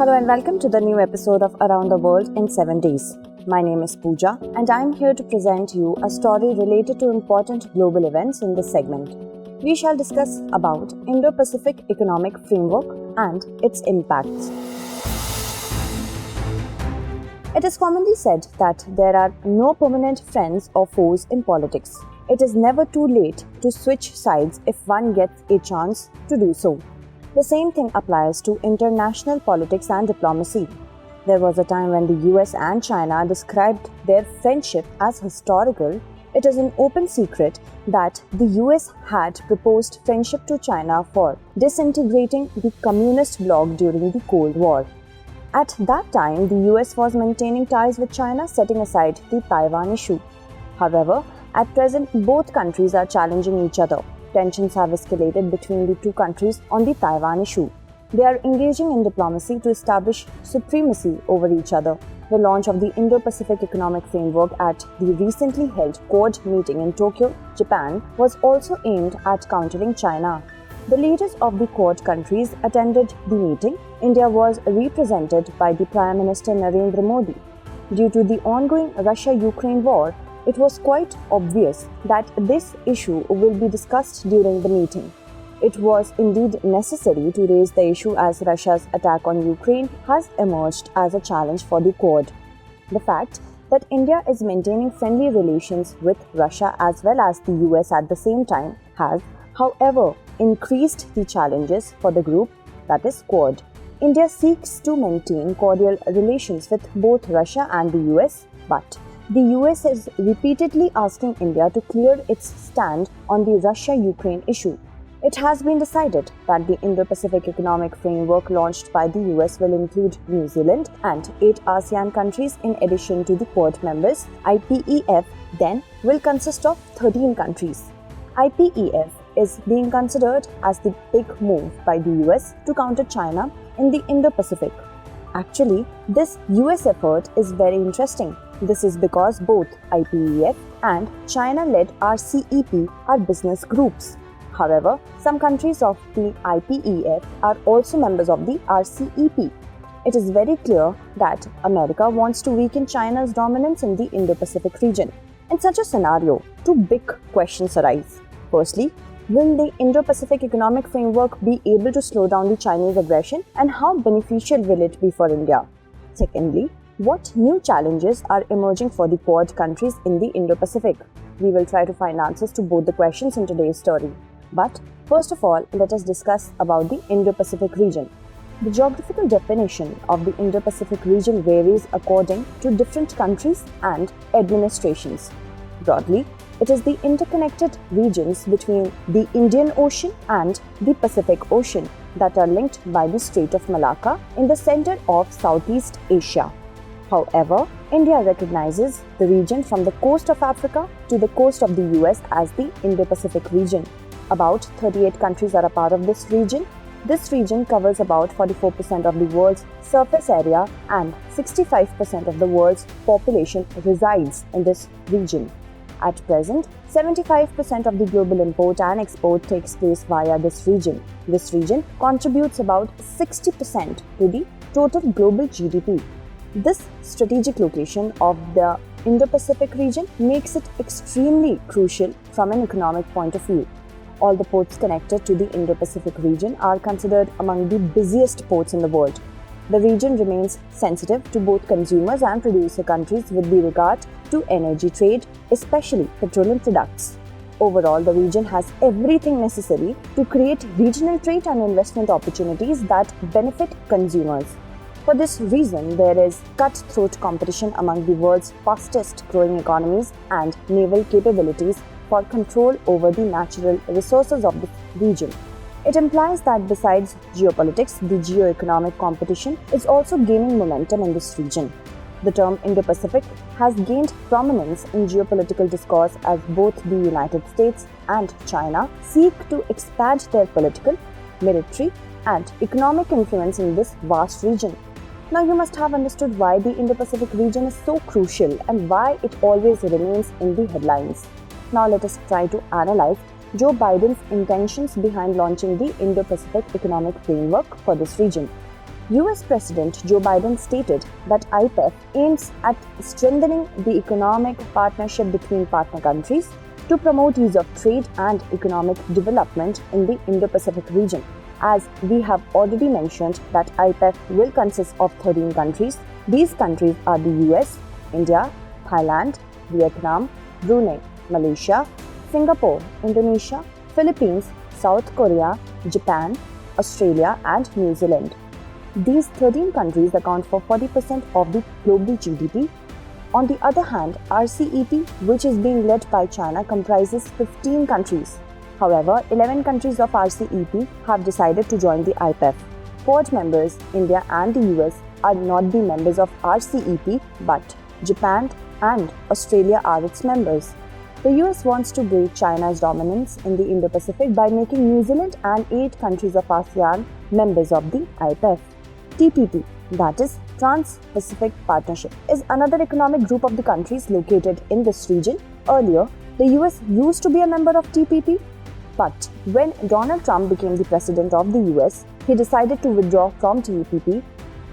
Hello and welcome to the new episode of Around the World in 7 Days. My name is Pooja and I am here to present you a story related to important global events in this segment. We shall discuss about Indo-Pacific Economic Framework and its impacts. It is commonly said that there are no permanent friends or foes in politics. It is never too late to switch sides if one gets a chance to do so. The same thing applies to international politics and diplomacy. There was a time when the US and China described their friendship as historical. It is an open secret that the US had proposed friendship to China for disintegrating the communist bloc during the Cold War. At that time, the US was maintaining ties with China, setting aside the Taiwan issue. However, at present, both countries are challenging each other. Tensions have escalated between the two countries on the Taiwan issue. They are engaging in diplomacy to establish supremacy over each other. The launch of the Indo-Pacific Economic Framework at the recently held Quad meeting in Tokyo, Japan, was also aimed at countering China. The leaders of the Quad countries attended the meeting. India was represented by the Prime Minister Narendra Modi. Due to the ongoing Russia-Ukraine war, it was quite obvious that this issue will be discussed during the meeting. It was indeed necessary to raise the issue as Russia's attack on Ukraine has emerged as a challenge for the Quad. The fact that India is maintaining friendly relations with Russia as well as the US at the same time has, however, increased the challenges for the group, that is Quad. India seeks to maintain cordial relations with both Russia and the US, but the US is repeatedly asking India to clear its stand on the Russia-Ukraine issue. It has been decided that the Indo-Pacific Economic Framework launched by the US will include New Zealand and 8 ASEAN countries in addition to the Quad members. IPEF then will consist of 13 countries. IPEF is being considered as the big move by the US to counter China in the Indo-Pacific. Actually, this US effort is very interesting. This is because both IPEF and China-led RCEP are business groups. However, some countries of the IPEF are also members of the RCEP. It is very clear that America wants to weaken China's dominance in the Indo-Pacific region. In such a scenario, two big questions arise. Firstly, will the Indo-Pacific Economic Framework be able to slow down the Chinese aggression, and how beneficial will it be for India? Secondly, what new challenges are emerging for the Quad countries in the Indo-Pacific? We will try to find answers to both the questions in today's story. But first of all, let us discuss about the Indo-Pacific region. The geographical definition of the Indo-Pacific region varies according to different countries and administrations. Broadly, it is the interconnected regions between the Indian Ocean and the Pacific Ocean that are linked by the Strait of Malacca in the center of Southeast Asia. However, India recognizes the region from the coast of Africa to the coast of the US as the Indo-Pacific region. About 38 countries are a part of this region. This region covers about 44% of the world's surface area and 65% of the world's population resides in this region. At present, 75% of the global import and export takes place via this region. This region contributes about 60% to the total global GDP. This strategic location of the Indo-Pacific region makes it extremely crucial from an economic point of view. All the ports connected to the Indo-Pacific region are considered among the busiest ports in the world. The region remains sensitive to both consumers and producer countries with regard to energy trade, especially petroleum products. Overall, the region has everything necessary to create regional trade and investment opportunities that benefit consumers. For this reason, there is cutthroat competition among the world's fastest growing economies and naval capabilities for control over the natural resources of the region. It implies that besides geopolitics, the geo-economic competition is also gaining momentum in this region. The term Indo-Pacific has gained prominence in geopolitical discourse as both the United States and China seek to expand their political, military, and economic influence in this vast region. Now you must have understood why the Indo-Pacific region is so crucial and why it always remains in the headlines. Now let us try to analyze Joe Biden's intentions behind launching the Indo-Pacific Economic Framework for this region. US President Joe Biden stated that IPEF aims at strengthening the economic partnership between partner countries to promote ease of trade and economic development in the Indo-Pacific region. As we have already mentioned that IPEF will consist of 13 countries. These countries are the US, India, Thailand, Vietnam, Brunei, Malaysia, Singapore, Indonesia, Philippines, South Korea, Japan, Australia and New Zealand. These 13 countries account for 40% of the global GDP. On the other hand, RCEP, which is being led by China, comprises 15 countries. However, 11 countries of RCEP have decided to join the IPEF. Quad members, India and the US, are not the members of RCEP, but Japan and Australia are its members. The US wants to break China's dominance in the Indo-Pacific by making New Zealand and 8 countries of ASEAN members of the IPEF. TPP, that is Trans-Pacific Partnership, is another economic group of the countries located in this region. Earlier, the US used to be a member of TPP, but when Donald Trump became the president of the US, he decided to withdraw from TPP.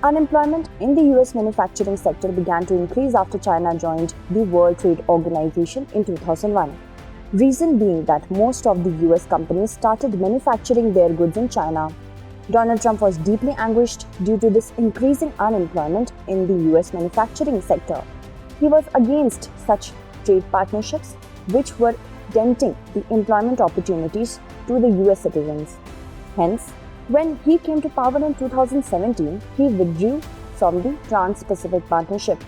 Unemployment in the US manufacturing sector began to increase after China joined the World Trade Organization in 2001. Reason being that most of the US companies started manufacturing their goods in China. Donald Trump was deeply anguished due to this increasing unemployment in the US manufacturing sector. He was against such trade partnerships, which were denting the employment opportunities to the US citizens. Hence, when he came to power in 2017, he withdrew from the Trans-Pacific Partnership.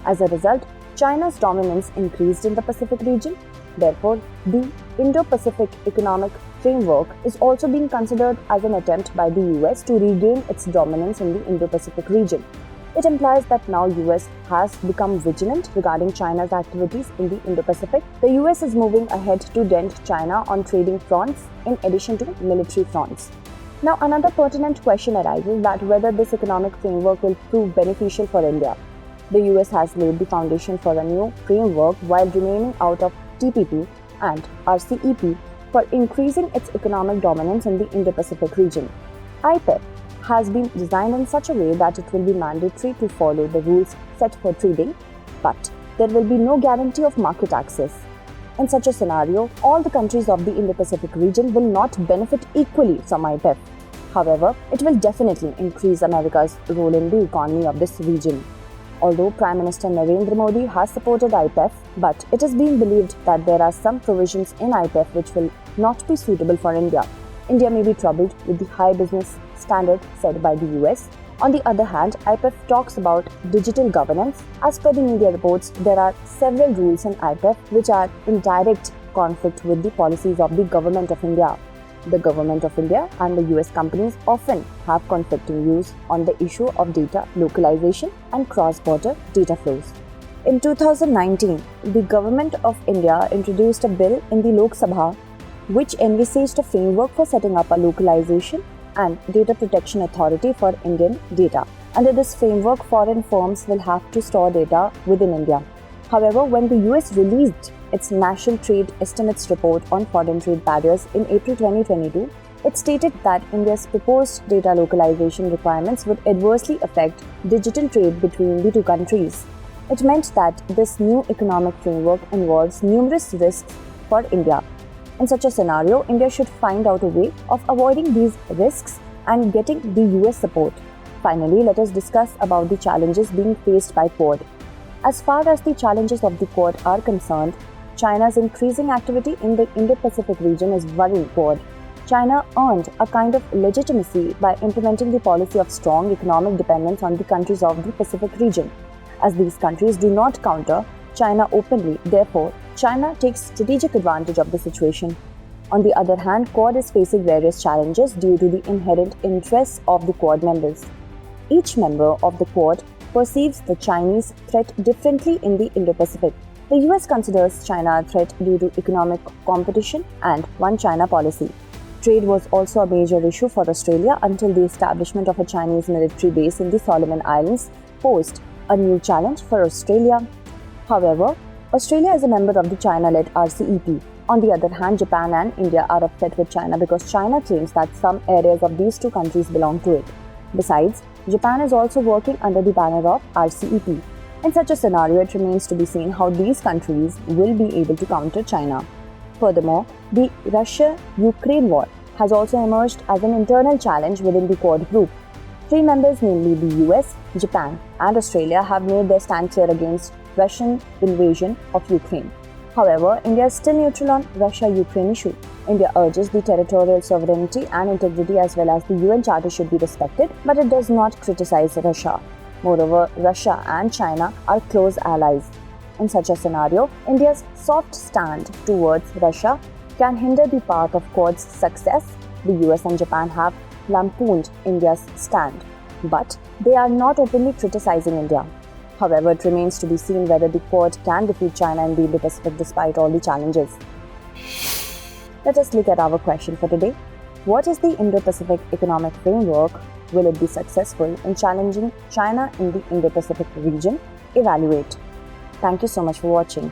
As a result, China's dominance increased in the Pacific region. Therefore, the Indo-Pacific Economic Framework is also being considered as an attempt by the US to regain its dominance in the Indo-Pacific region. It implies that now US has become vigilant regarding China's activities in the Indo-Pacific. The US is moving ahead to dent China on trading fronts in addition to military fronts. Now, another pertinent question arises that whether this economic framework will prove beneficial for India. The US has laid the foundation for a new framework while remaining out of TPP and RCEP for increasing its economic dominance in the Indo-Pacific region. IPEF has been designed in such a way that it will be mandatory to follow the rules set for trading, but there will be no guarantee of market access. In such a scenario, all the countries of the Indo-Pacific region will not benefit equally from IPEF. However, it will definitely increase America's role in the economy of this region. Although Prime Minister Narendra Modi has supported IPEF, but it is being believed that there are some provisions in IPEF which will not be suitable for India. India may be troubled with the high business standard set by the US. On the other hand, IPEF talks about digital governance. As per the media reports, there are several rules in IPEF which are in direct conflict with the policies of the Government of India. The Government of India and the US companies often have conflicting views on the issue of data localization and cross-border data flows. In 2019, the Government of India introduced a bill in the Lok Sabha which envisaged a framework for setting up a localization and data protection authority for Indian data. Under this framework, foreign firms will have to store data within India. However, when the US released its National Trade Estimates report on foreign trade barriers in April 2022, it stated that India's proposed data localization requirements would adversely affect digital trade between the two countries. It meant that this new economic framework involves numerous risks for India. In such a scenario, India should find out a way of avoiding these risks and getting the US support. Finally, let us discuss about the challenges being faced by Quad. As far as the challenges of the Quad are concerned, China's increasing activity in the Indo-Pacific region is worrying Quad. China earned a kind of legitimacy by implementing the policy of strong economic dependence on the countries of the Pacific region. As these countries do not counter China openly, therefore, China takes strategic advantage of the situation. On the other hand, Quad is facing various challenges due to the inherent interests of the Quad members. Each member of the Quad perceives the Chinese threat differently in the Indo-Pacific. The US considers China a threat due to economic competition and One China policy. Trade was also a major issue for Australia until the establishment of a Chinese military base in the Solomon Islands posed a new challenge for Australia. However, Australia is a member of the China-led RCEP. On the other hand, Japan and India are upset with China because China claims that some areas of these two countries belong to it. Besides, Japan is also working under the banner of RCEP. In such a scenario, it remains to be seen how these countries will be able to counter China. Furthermore, the Russia-Ukraine war has also emerged as an internal challenge within the Quad group. 3 members, namely the US, Japan, and Australia, have made their stand clear against Russian invasion of Ukraine. However, India is still neutral on Russia-Ukraine issue. India urges the territorial sovereignty and integrity as well as the UN Charter should be respected, but it does not criticize Russia. Moreover, Russia and China are close allies. In such a scenario, India's soft stand towards Russia can hinder the path of Quad's success. The US and Japan have lampooned India's stand, but they are not openly criticizing India. However, it remains to be seen whether the Quad can defeat China in the Indo-Pacific despite all the challenges. Let us look at our question for today. What is the Indo-Pacific Economic Framework? Will it be successful in challenging China in the Indo-Pacific region? Evaluate. Thank you so much for watching.